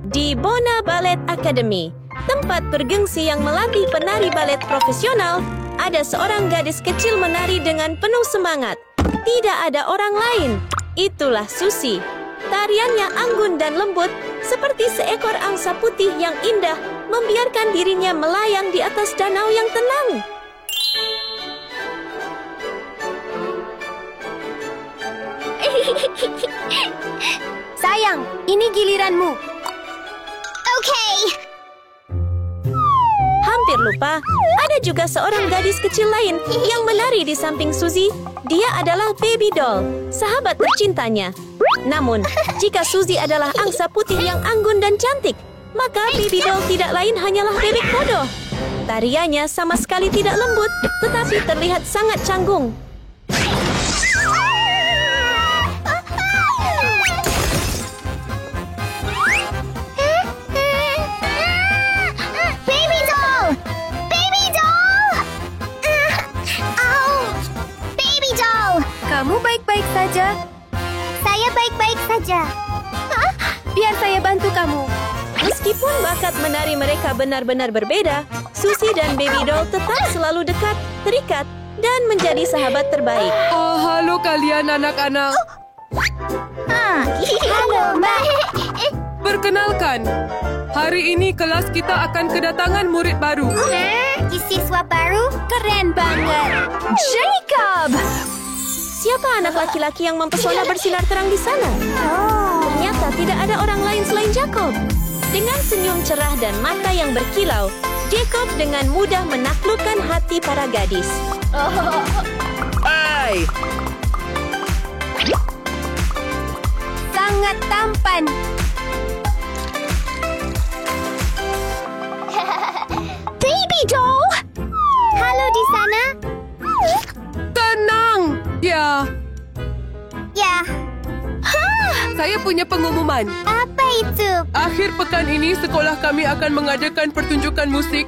di Bona Ballet Academy, tempat bergengsi yang melatih penari balet profesional, ada seorang gadis kecil menari dengan penuh semangat. Tidak ada orang lain. Itulah Susie. Tariannya anggun dan lembut, seperti seekor angsa putih yang indah, membiarkan dirinya melayang di atas danau yang tenang. Sayang, ini giliranmu. Okay. Hampir lupa, ada juga seorang gadis kecil lain yang menari di samping Susie. Dia adalah Baby Doll, sahabat tercintanya. Namun, jika Susie adalah angsa putih yang anggun dan cantik, maka Baby Doll tidak lain hanyalah bebek bodoh. Tariannya sama sekali tidak lembut, tetapi terlihat sangat canggung. Baby doll! Baby doll! Baby doll! Kamu baik-baik saja? Saya baik-baik saja. Biar saya bantu kamu. Meskipun bakat menari mereka benar-benar berbeda, Susie dan Baby Doll tetap selalu dekat, terikat, dan menjadi sahabat terbaik. Halo kalian anak-anak. Halo, Mbak. Perkenalkan, hari ini kelas kita akan kedatangan murid baru. Siswa baru? Keren banget. Jacob! Siapa anak laki-laki yang mempesona bersinar terang di sana? Ternyata tidak ada orang lain selain Jacob. Dengan senyum cerah dan mata yang berkilau, Jacob dengan mudah menaklukkan hati para gadis. Hai! Sangat tampan. Baby doll! Halo di sana? Tenang! Ya, Ya. saya punya pengumuman. Apa itu? Akhir pekan ini sekolah kami akan mengadakan pertunjukan musik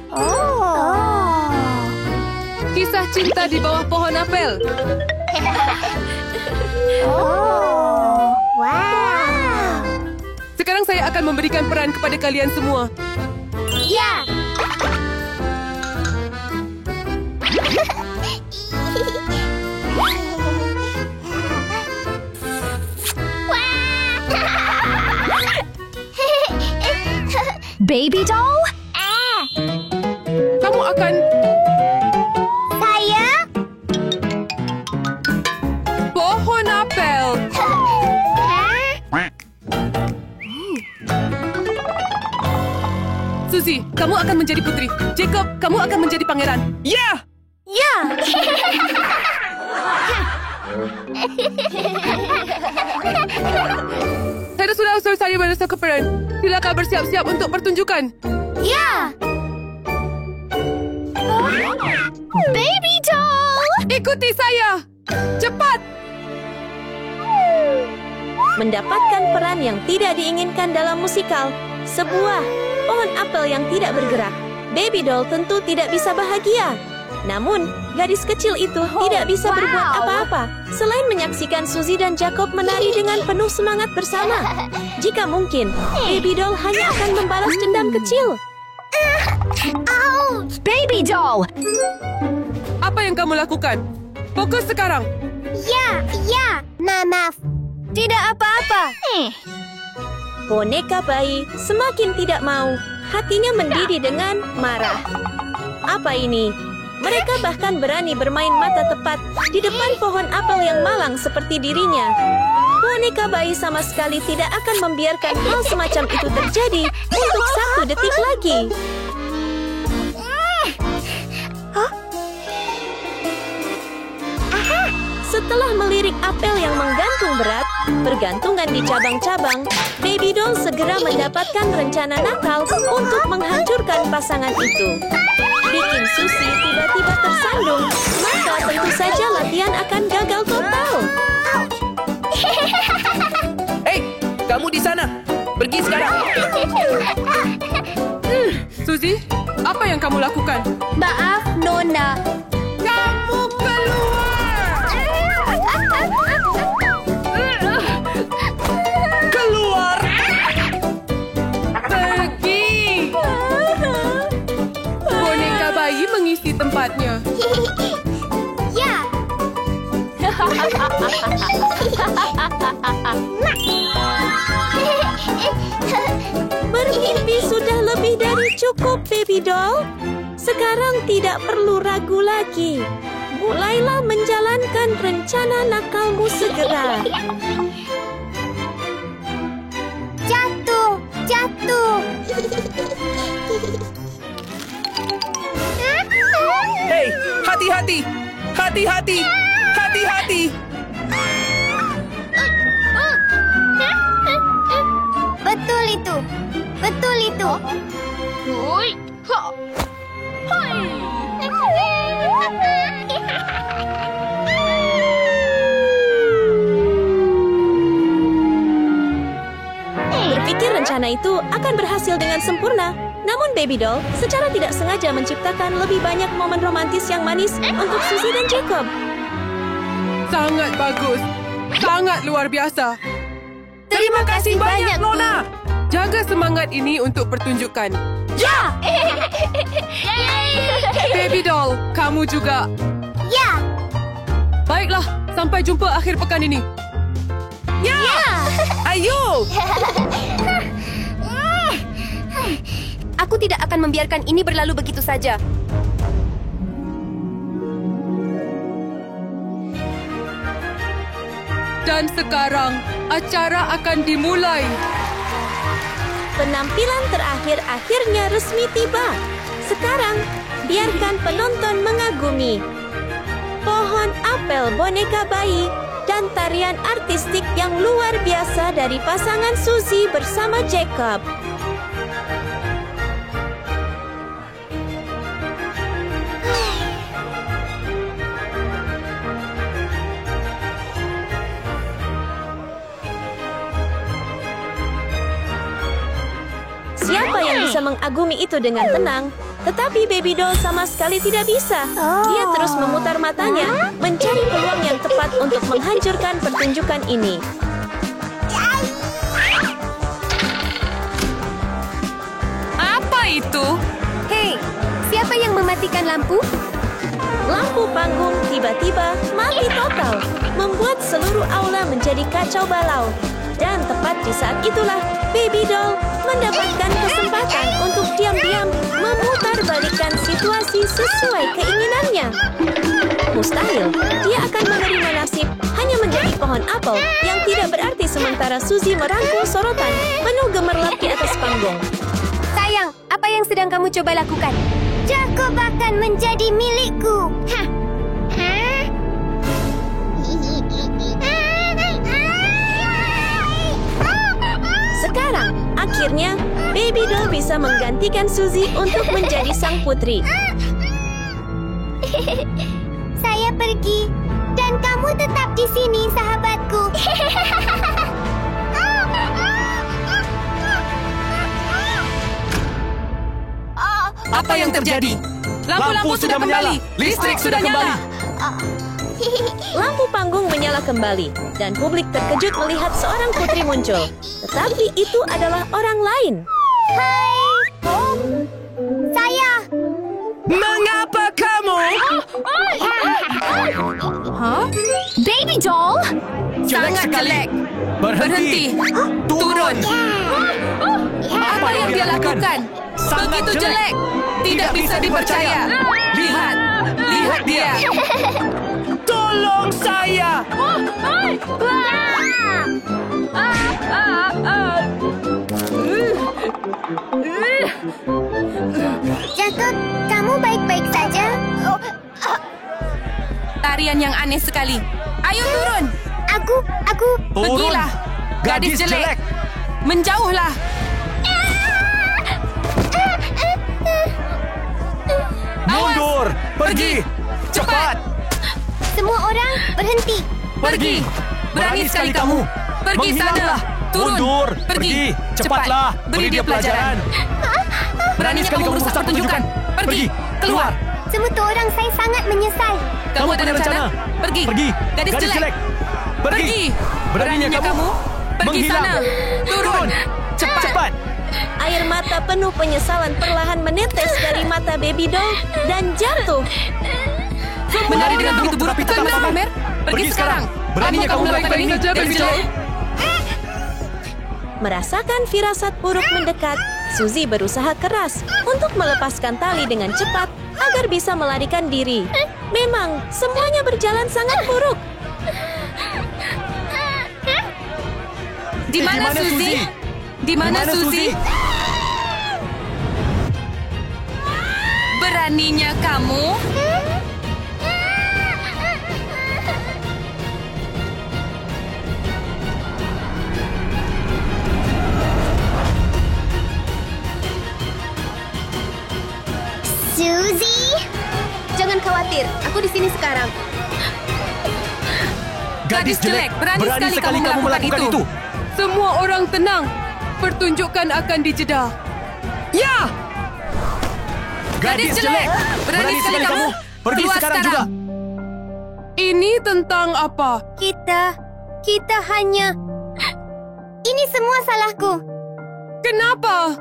Kisah Cinta di Bawah Pohon Apel. Wow. Sekarang saya akan memberikan peran kepada kalian semua. Ya. Baby doll? Kamu akan Saya? pohon apel. Susie, kamu akan menjadi putri. Jacob, kamu akan menjadi pangeran. Ya! Ya! Saya sudah selesai merasa keperan. Silakan bersiap-siap untuk pertunjukan. Ya! Baby doll! Ikuti saya. Cepat. Mendapatkan peran yang tidak diinginkan dalam musikal, sebuah pohon apel yang tidak bergerak, Baby Doll tentu tidak bisa bahagia. Namun, gadis kecil itu tidak bisa berbuat apa-apa selain menyaksikan Susie dan Jacob menari dengan penuh semangat bersama. Jika mungkin, Baby Doll hanya akan membalas dendam kecil. Baby doll! Apa yang kamu lakukan? Fokus sekarang. Ya. Maaf. Tidak apa-apa. Boneka bayi semakin tidak mau, hatinya mendidih dengan marah. Apa ini? Mereka bahkan berani bermain mata tepat di depan pohon apel yang malang seperti dirinya. Boneka bayi sama sekali tidak akan membiarkan hal semacam itu terjadi untuk 1 detik lagi. Setelah melirik apel yang menggantung berat, bergantungan di cabang-cabang, Baby Doll segera mendapatkan rencana nakal untuk menghancurkan pasangan itu. Bikin Susie tiba-tiba tersandung, maka tentu saja latihan akan gagal total. Hei, kamu di sana. Pergi sekarang. Susie, apa yang kamu lakukan? Maaf, Nona. Kamu keluar! Keluar! Bermimpi sudah lebih dari cukup, Baby Doll. Sekarang tidak perlu ragu lagi. Mulailah menjalankan rencana nakalmu segera. Jatuh, jatuh. Hei, hati-hati! Hati-hati! Hati-hati! Betul itu. Betul itu. Berpikir rencana itu akan berhasil dengan sempurna. Namun Baby Doll secara tidak sengaja menciptakan lebih banyak momen romantis yang manis untuk Suzy dan Jacob. Sangat bagus. Sangat luar biasa. Terima kasih banyak, Nona! Jaga semangat ini untuk pertunjukan. Ya! Baby Doll, kamu juga. Ya! Baiklah, sampai jumpa akhir pekan ini. Ya! Ayo! Aku tidak akan membiarkan ini berlalu begitu saja. Dan sekarang, acara akan dimulai. Penampilan terakhir akhirnya resmi tiba. Sekarang, biarkan penonton mengagumi. Pohon apel boneka bayi dan tarian artistik yang luar biasa dari pasangan Suzy bersama Jacob. Siapa yang bisa mengagumi itu dengan tenang? Tetapi Baby Doll sama sekali tidak bisa. Dia terus memutar matanya, mencari peluang yang tepat untuk menghancurkan pertunjukan ini. Apa itu? Hei, siapa yang mematikan lampu? Lampu panggung tiba-tiba mati total, membuat seluruh aula menjadi kacau balau. Dan tepat di saat itulah, Baby Doll mendapatkan kesempatan untuk diam-diam memutarbalikkan situasi sesuai keinginannya. Mustahil, dia akan menerima nasib hanya menjadi pohon apel yang tidak berarti sementara Suzy merangkul sorotan penuh gemerlap di atas panggung. Sayang, apa yang sedang kamu coba lakukan? Jacob akan menjadi milikku. Hah? Hah? Sekarang, akhirnya, Baby Doll bisa menggantikan Suzy untuk menjadi sang putri. Saya pergi dan kamu tetap di sini, sahabatku. Apa yang terjadi? Lampu sudah menyala. Listrik sudah kembali. Lampu panggung menyala kembali, dan publik terkejut melihat seorang putri muncul. Tetapi itu adalah orang lain. Hai. Saya. Mengapa kamu? Hah? Baby Doll? Sangat jelek. Berhenti. Turun. Apa yang dia lakukan? Begitu jelek. Tidak bisa dipercaya. Lihat. Lihat dia. Tolong saya! Jacob, kamu baik-baik saja? Tarian yang aneh sekali. Ayo turun. Aku Pergilah. Gadis jelek. Menjauhlah. Mundur! Pergi! Cepat! semua orang berhenti. Pergi. Berani sekali kamu. Pergi sana. Turun. Mundur! Pergi. Cepatlah! Beri dia pelajaran. Beraninya kamu merusak pertunjukan. Pergi. Keluar. Semua tu orang saya sangat menyesal. Kamu ada rencana? Pergi. Pergi! Gadis jelek. Pergi! Beraninya kamu Pergi menghilang. sana. Turun. Cepat! Air mata penuh penyesalan perlahan menetes dari mata Baby Doll dan jatuh. Menari dengan begitu berapi tanpa pamer. Pergi sekarang. Beraninya kamu melakukan ini, saja, gadis Baby jelek? Doll? Merasakan firasat buruk mendekat, Suzy berusaha keras untuk melepaskan tali dengan cepat agar bisa melarikan diri. Memang, semuanya berjalan sangat buruk. Di mana Suzy? Di mana Suzy? Beraninya kamu? Suzy! Jangan khawatir, aku di sini sekarang. Gadis jelek, berani sekali kamu melakukan itu. Semua orang tenang. Pertunjukan akan dijeda. Ya! Gadis jelek, berani sekali kamu. Pergi Keluar sekarang juga. Ini tentang apa? Kita hanya... Ini semua salahku. Kenapa?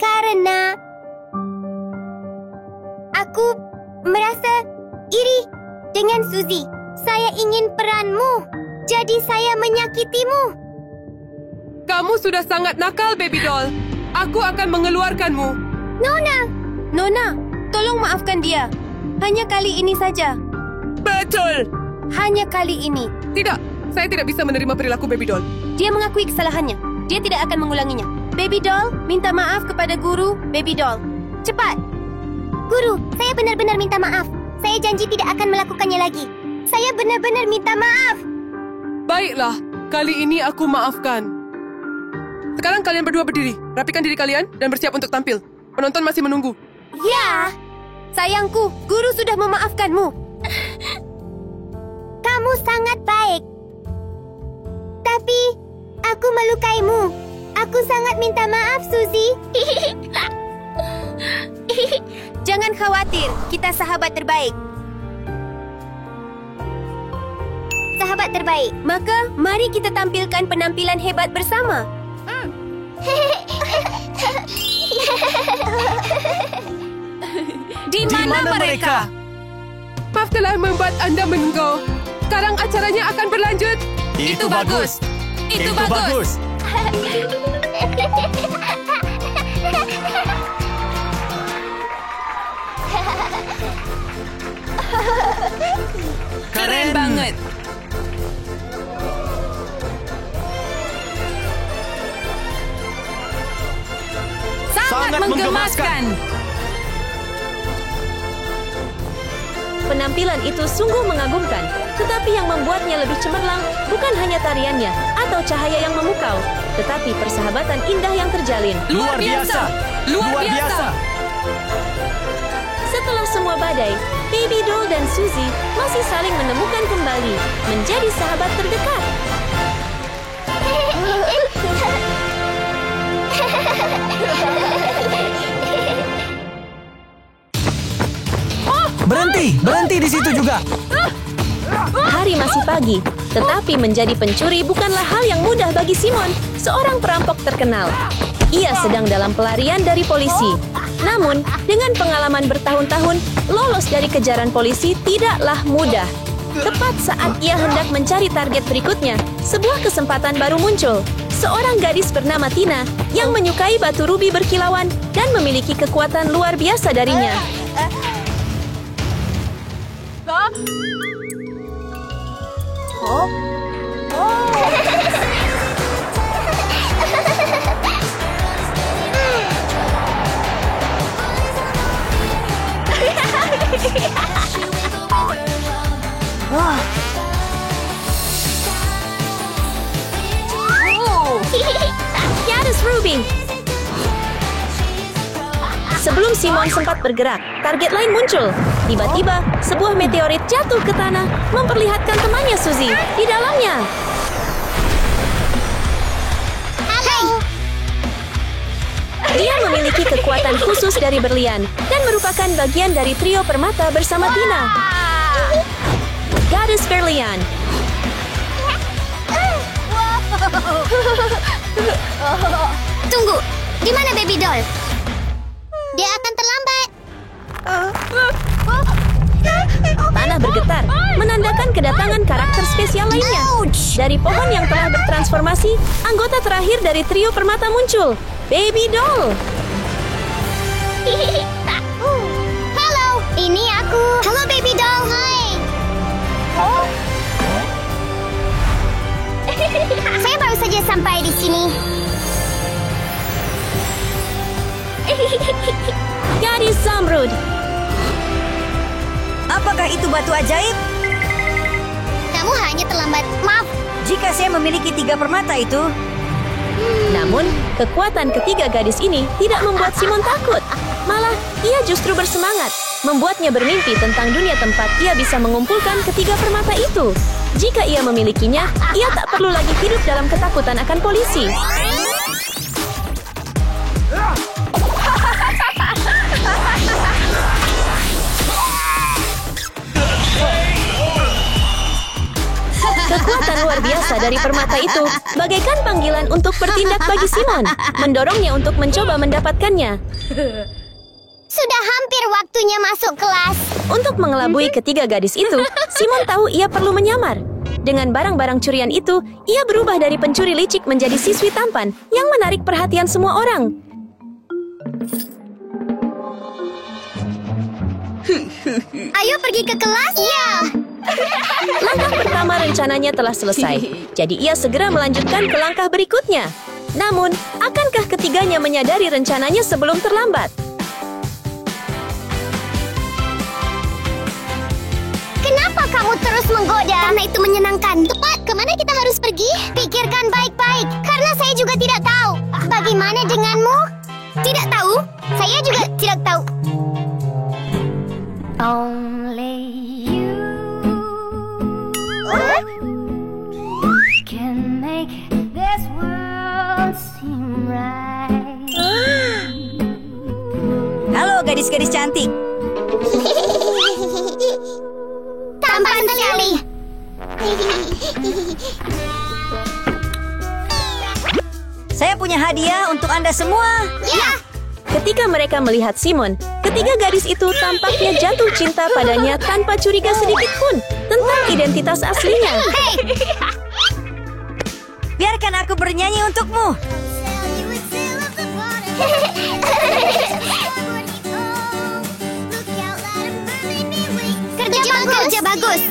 Karena... Aku merasa iri dengan Suzy. Saya ingin peranmu. Jadi saya menyakitimu. Kamu sudah sangat nakal, Baby Doll. Aku akan mengeluarkanmu. Nona, tolong maafkan dia. Hanya kali ini saja. Betul. Hanya kali ini. Tidak, saya tidak bisa menerima perilaku Baby Doll. Dia mengakui kesalahannya. Dia tidak akan mengulanginya. Baby Doll, minta maaf kepada guru Baby Doll. Cepat. Guru, saya benar-benar minta maaf. Saya janji tidak akan melakukannya lagi. Saya benar-benar minta maaf. Baiklah, kali ini aku maafkan. Sekarang kalian berdua berdiri. Rapikan diri kalian dan bersiap untuk tampil. Penonton masih menunggu. Ya, sayangku, guru sudah memaafkanmu. Kamu sangat baik. Tapi, aku melukaimu. Aku sangat minta maaf, Suzy. Jangan khawatir, kita sahabat terbaik. Sahabat terbaik, maka mari kita tampilkan penampilan hebat bersama. Di mana mereka? Maaf telah membuat Anda menunggu. Sekarang acaranya akan berlanjut. Itu bagus. Itu bagus. Keren banget. Sangat menggemaskan. Penampilan itu sungguh mengagumkan, tetapi yang membuatnya lebih cemerlang bukan hanya tariannya atau cahaya yang memukau, tetapi persahabatan indah yang terjalin. Luar biasa. Luar biasa. Setelah semua badai, Baby Doll dan Suzy masih saling menemukan kembali, menjadi sahabat terdekat. Berhenti di situ juga. Hari masih pagi, tetapi menjadi pencuri bukanlah hal yang mudah bagi Simon, seorang perampok terkenal. Ia sedang dalam pelarian dari polisi. Namun, dengan pengalaman bertahun-tahun, lolos dari kejaran polisi tidaklah mudah. Tepat saat ia hendak mencari target berikutnya, sebuah kesempatan baru muncul. Seorang gadis bernama Tina yang menyukai batu rubi berkilauan dan memiliki kekuatan luar biasa darinya. Gadis Ruby. Sebelum Simon sempat bergerak, target lain muncul. Tiba-tiba, sebuah meteorit jatuh ke tanah, memperlihatkan temannya Suzy di dalamnya. Dia memiliki kekuatan khusus dari berlian dan merupakan bagian dari trio permata bersama Tina. Gadis Berlian. Tunggu, di mana Baby Doll? Dia akan terlambat. Tanah bergetar, menandakan kedatangan karakter spesial lainnya. Dari pohon yang telah bertransformasi, anggota terakhir dari trio permata muncul, Baby Doll. Halo, ini aku. Halo, Baby Doll. Hai. Saya baru saja sampai di sini. Gadis Zamrud. Apakah itu batu ajaib? Kamu hanya terlambat. Maaf. Jika saya memiliki 3 permata itu, Namun, kekuatan ketiga gadis ini tidak membuat Simon takut. Malah, ia justru bersemangat, membuatnya bermimpi tentang dunia tempat ia bisa mengumpulkan ketiga permata itu. Jika ia memilikinya, ia tak perlu lagi hidup dalam ketakutan akan polisi. Kekuatan luar biasa dari permata itu bagaikan panggilan untuk bertindak bagi Simon, mendorongnya untuk mencoba mendapatkannya. Sudah hampir waktunya masuk kelas. Untuk mengelabui ketiga gadis itu, Simon tahu ia perlu menyamar. Dengan barang-barang curian itu, ia berubah dari pencuri licik menjadi siswi tampan yang menarik perhatian semua orang. Ayo pergi ke kelas. Ya. Langkah pertama rencananya telah selesai, jadi ia segera melanjutkan ke langkah berikutnya. Namun, akankah ketiganya menyadari rencananya sebelum terlambat? Kenapa kamu terus menggoda? Karena itu menyenangkan. Tepat, kemana kita harus pergi? Pikirkan baik-baik, karena saya juga tidak tahu. Bagaimana denganmu? Tidak tahu? Saya juga tidak tahu. Only you can make this world seem right. halo gadis-gadis cantik. Tampan sekali. Saya punya hadiah untuk Anda semua. Ya. Ketika mereka melihat Simon, ketiga gadis itu tampaknya jatuh cinta padanya tanpa curiga sedikit pun tentang identitas aslinya. Biarkan aku bernyanyi untukmu. Kerja bagus. Kerja bagus.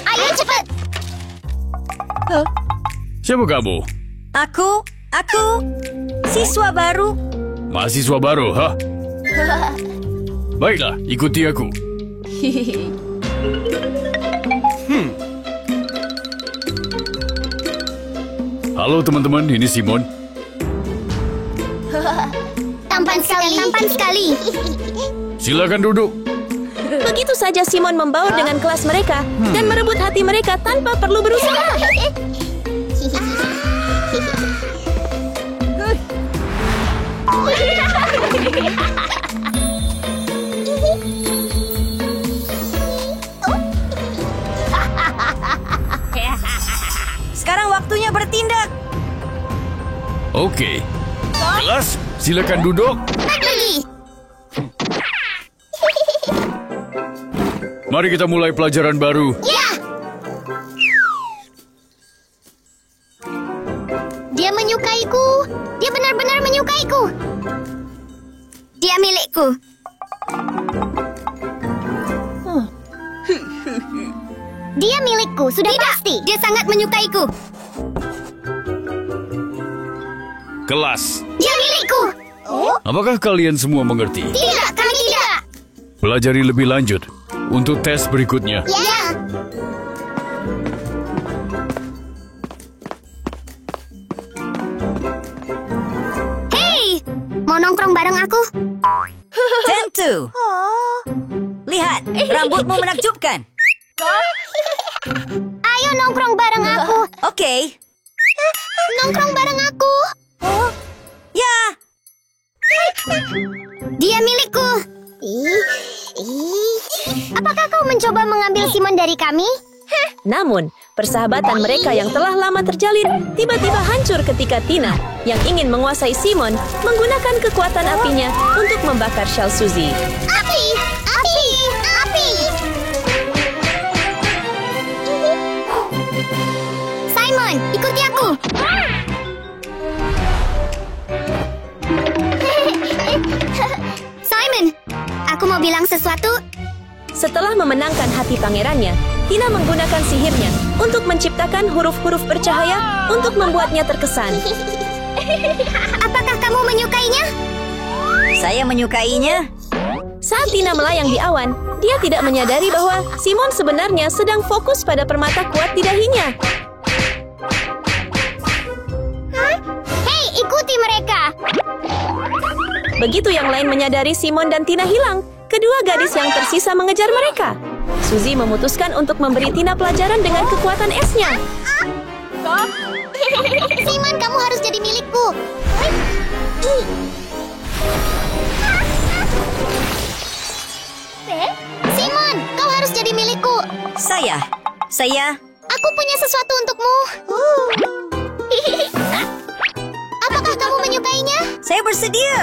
Ayo cepat. Siapa kamu? Aku siswa baru. Mahasiswa baru, ha? Baiklah, ikuti aku. Halo teman-teman, ini Simon. Tampan sekali. Tampan sekali. Silakan duduk. Begitu saja Simon membaur dengan kelas mereka dan merebut hati mereka tanpa perlu berusaha. Sekarang waktunya bertindak. Oke. Kelas, silakan duduk. Pergi. Mari kita mulai pelajaran baru. Ya. Dia menyukaiku. Dia benar-benar menyukaiku. Dia milikku. Dia milikku, sudah pasti. Dia sangat menyukaiku. Kelas, Dia milikku. apakah kalian semua mengerti? Tidak, kami tidak. Pelajari lebih lanjut untuk tes berikutnya. Ya. Hei, mau nongkrong bareng aku? Tentu. Lihat, rambutmu menakjubkan. Ayo nongkrong bareng aku. Oke. Nongkrong bareng aku. Ya, Dia milikku. Apakah kau mencoba mengambil Simon dari kami? Namun, Persahabatan mereka yang telah lama terjalin tiba-tiba hancur ketika Tina, yang ingin menguasai Simon, menggunakan kekuatan apinya untuk membakar syal Suzy. Api! Api! Api! Simon, ikuti aku! Simon, aku mau bilang sesuatu. Setelah memenangkan hati pangerannya, Tina menggunakan sihirnya untuk menciptakan huruf-huruf bercahaya untuk membuatnya terkesan. Apakah kamu menyukainya? Saya menyukainya. Saat Tina melayang di awan, dia tidak menyadari bahwa Simon sebenarnya sedang fokus pada permata kuat di dahinya. Hei, ikuti mereka! Begitu yang lain menyadari Simon dan Tina hilang, kedua gadis yang tersisa mengejar mereka. Suzy memutuskan untuk memberi Tina pelajaran dengan kekuatan esnya. Simon, kamu harus jadi milikku. Simon, kau harus jadi milikku. Saya. Aku punya sesuatu untukmu. Apakah kamu menyukainya? Saya bersedia.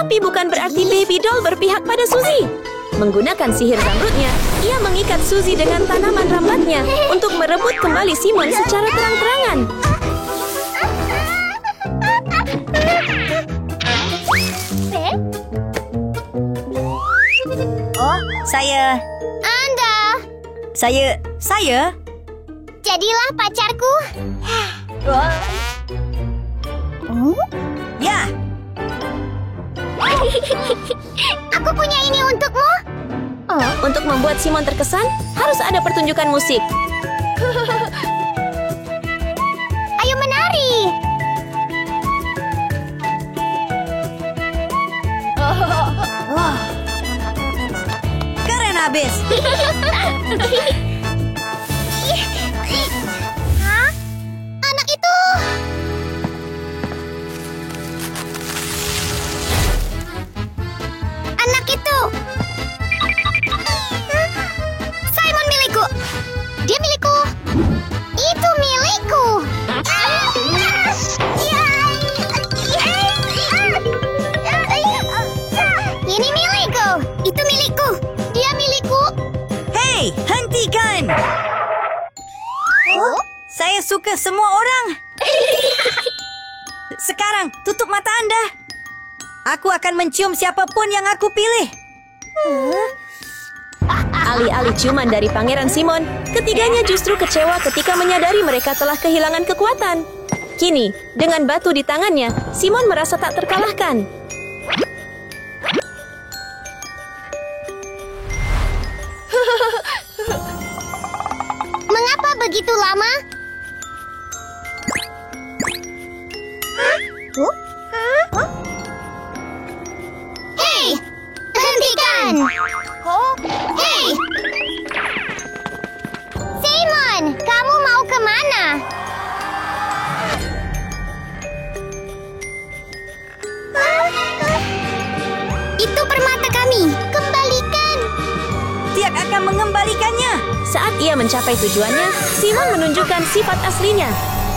Tapi bukan berarti Baby Doll berpihak pada Suzy. Menggunakan sihir zamrudnya, ia mengikat Suzy dengan tanaman rambatnya untuk merebut kembali Simon secara terang-terangan. Saya. Anda, Saya. jadilah pacarku. Ya. Aku punya ini untukmu. Untuk membuat Simon terkesan, harus ada pertunjukan musik. Ayo menari. Keren habis. Hah? Anak itu. Anak itu. Simon milikku. Dia milikku. Itu milikku. Ini milikku. Itu milikku. Dia milikku. Hei, hentikan. Saya suka semua orang. Sekarang, tutup mata Anda. Aku akan mencium siapapun yang aku pilih. Alih-alih ciuman dari Pangeran Simon, ketiganya justru kecewa ketika menyadari mereka telah kehilangan kekuatan. Kini, dengan batu di tangannya, Simon merasa tak terkalahkan. Mengapa begitu lama? Hei, hentikan! Hei! Simon, kamu mau kemana? Itu permata kami. Kembalikan. Tiak akan mengembalikannya. Saat ia mencapai tujuannya, Simon menunjukkan sifat aslinya.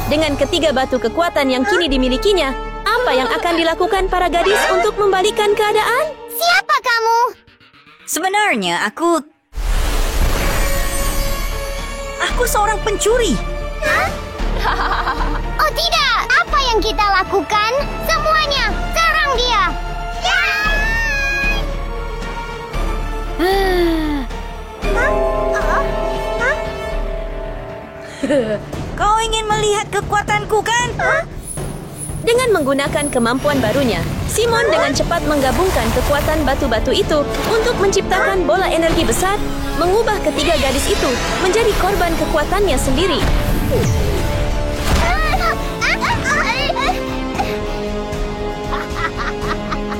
Dengan ketiga batu kekuatan yang kini dimilikinya, apa yang akan dilakukan para gadis untuk membalikan keadaan? Siapa kamu? Sebenarnya aku seorang pencuri. Oh tidak! Apa yang kita lakukan? Semuanya, serang dia! Kau ingin melihat kekuatanku kan? Dengan menggunakan kemampuan barunya, Simon dengan cepat menggabungkan kekuatan batu-batu itu untuk menciptakan bola energi besar, mengubah ketiga gadis itu menjadi korban kekuatannya sendiri.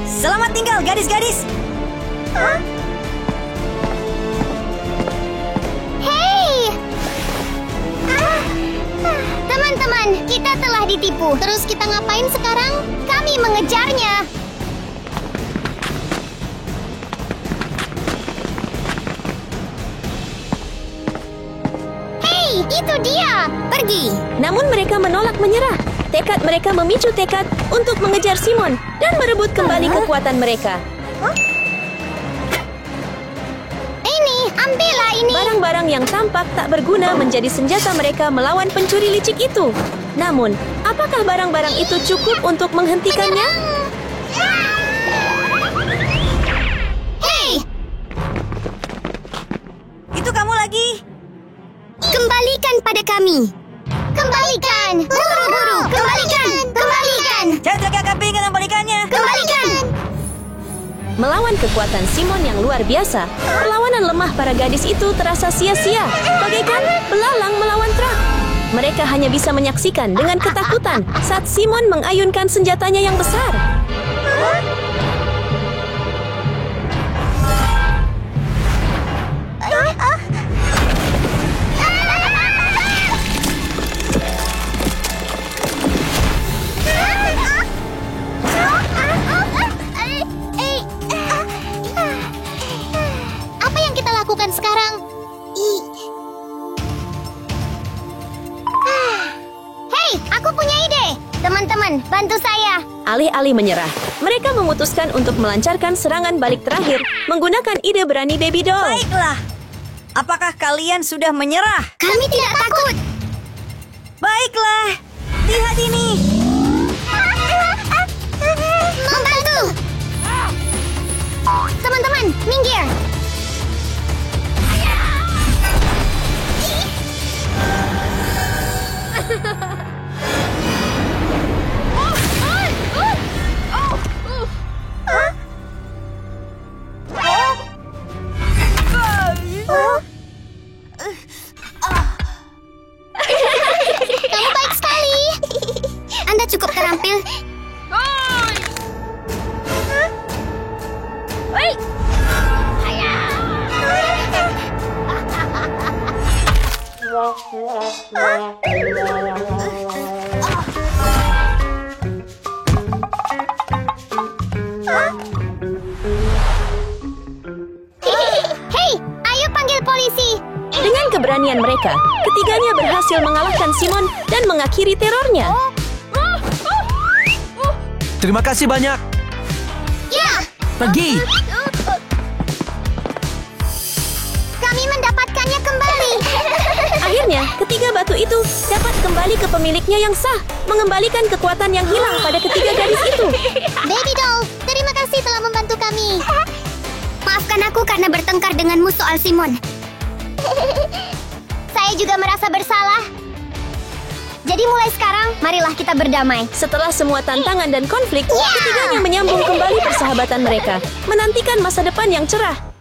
Selamat tinggal gadis-gadis. Hei! Teman-teman, kita telah ditipu. Terus kita ngapain sekarang? Kami mengejarnya. Itu dia. Pergi. Namun mereka menolak menyerah. Tekad mereka memicu tekad untuk mengejar Simon dan merebut kembali kekuatan mereka. Ini, ambillah ini. Barang-barang yang tampak tak berguna menjadi senjata mereka melawan pencuri licik itu. Namun, apakah barang-barang itu cukup untuk menghentikannya? Hei, Itu kamu lagi? kembalikan pada kami. Kembalikan. Buru-buru. Kembalikan. Kembalikan. Saya tidak akan ingin membalikannya. Kembalikan. Melawan kekuatan Simon yang luar biasa, perlawanan lemah para gadis itu terasa sia-sia, bagaikan belalang melawan truk. Mereka hanya bisa menyaksikan dengan ketakutan saat Simon mengayunkan senjatanya yang besar. Apa yang kita lakukan sekarang? Hei, aku punya ide. Teman-teman, bantu saya. Alih-alih menyerah, mereka memutuskan untuk melancarkan serangan balik terakhir menggunakan ide berani Baby Doll. Baiklah. Apakah kalian sudah menyerah? Kami tidak takut. Baiklah. Lihat ini. Membantu. Teman-teman, minggir. Kamu baik sekali. Anda cukup terampil. Hei, ayo panggil polisi. Dengan keberanian mereka, ketiganya berhasil mengalahkan Simon dan mengakhiri terornya. Terima kasih banyak. Ya, Pergi. kami mendapatkannya kembali. Akhirnya, ketiga batu itu dapat kembali ke pemiliknya yang sah, mengembalikan kekuatan yang hilang pada ketiga gadis itu. Baby Doll, terima kasih telah membantu kami. Maafkan aku karena bertengkar denganmu soal Simon. Saya juga merasa bersalah. Jadi mulai sekarang, marilah kita berdamai. Setelah semua tantangan dan konflik, ketiganya menyambung kembali persahabatan mereka, menantikan masa depan yang cerah.